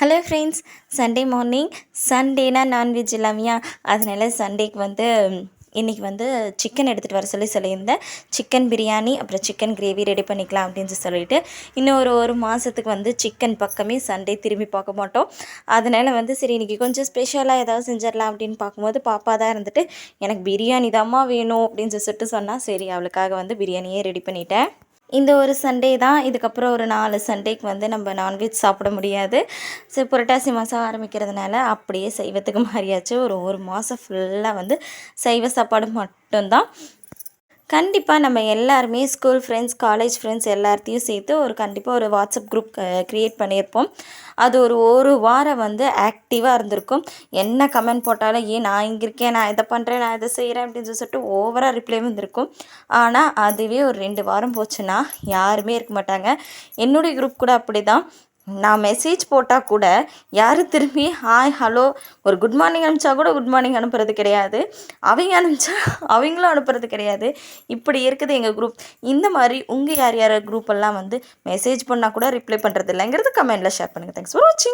Hello friends, Sunday morning. சண்டேனா non veg இல்லாமையா, அதனால சண்டேக்கு இன்றைக்கி சிக்கன் எடுத்துகிட்டு வர சொல்லியிருந்தேன். சிக்கன் பிரியாணி அப்புறம் சிக்கன் கிரேவி ரெடி பண்ணிக்கலாம் அப்படின்னு சொல்லிட்டு, இன்னும் ஒரு மாதத்துக்கு சிக்கன் பக்கமே சண்டே திரும்பி பார்க்க மாட்டோம். அதனால் சரி இன்றைக்கி கொஞ்சம் ஸ்பெஷலாக ஏதாவது செஞ்சிடலாம் அப்படின்னு பார்க்கும்போது பாப்பா தான் இருந்துட்டு எனக்கு பிரியாணி தாம்மா வேணும் அப்படின்னு சொல்லிட்டு சொன்னால், சரி அவளுக்காக பிரியாணியே ரெடி பண்ணிட்டேன். இந்த ஒரு சண்டே தான். இதுக்கப்புறம் ஒரு 4 சண்டேக்கு நம்ம நான்வெஜ் சாப்பிட முடியாது. சரி, புரட்டாசி மாதம் ஆரம்பிக்கிறதுனால அப்படியே சைவத்துக்கு மாறியாச்சு. ஒரு மாதம் ஃபுல்லாக சைவ சாப்பாடு மட்டும்தான். கண்டிப்பாக நம்ம எல்லாருமே ஸ்கூல் ஃப்ரெண்ட்ஸ், காலேஜ் ஃப்ரெண்ட்ஸ் எல்லாத்தையும் சேர்த்து கண்டிப்பாக ஒரு வாட்ஸ்அப் குரூப் க்ரியேட் பண்ணியிருப்போம். அது ஒரு வாரம் ஆக்டிவாக இருந்திருக்கும். என்ன கமெண்ட் போட்டாலும், ஏன் நான் இங்கே இருக்கேன், நான் இதை பண்ணுறேன், நான் இதை செய்கிறேன் அப்படின்னு சொல்லிட்டு ஓவராக ரிப்ளை வந்திருக்கும். ஆனால் அதுவே ஒரு 2 வாரம் போச்சுன்னா யாருமே இருக்க மாட்டாங்க. என்னுடைய குரூப் கூட அப்படி தான். நான் மெசேஜ் போட்டால் கூட யாரும் திரும்பி ஹாய் ஹலோ ஒரு குட் மார்னிங் அனுப்பிச்சா கூட குட் மார்னிங் அனுப்புறது கிடையாது. அவங்க அனுப்பிச்சா அவங்களும் அனுப்புறது கிடையாது. இப்படி இருக்குது எங்கள் குரூப். இந்த மாதிரி உங்கள் யார் குரூப்பெல்லாம் மெசேஜ் பண்ணால் கூட ரிப்ளை பண்ணுறது இல்லைங்கிறது கமெண்டில் ஷேர் பண்ணுங்கள். தேங்க்ஸ் ஃபார் வாட்சிங்.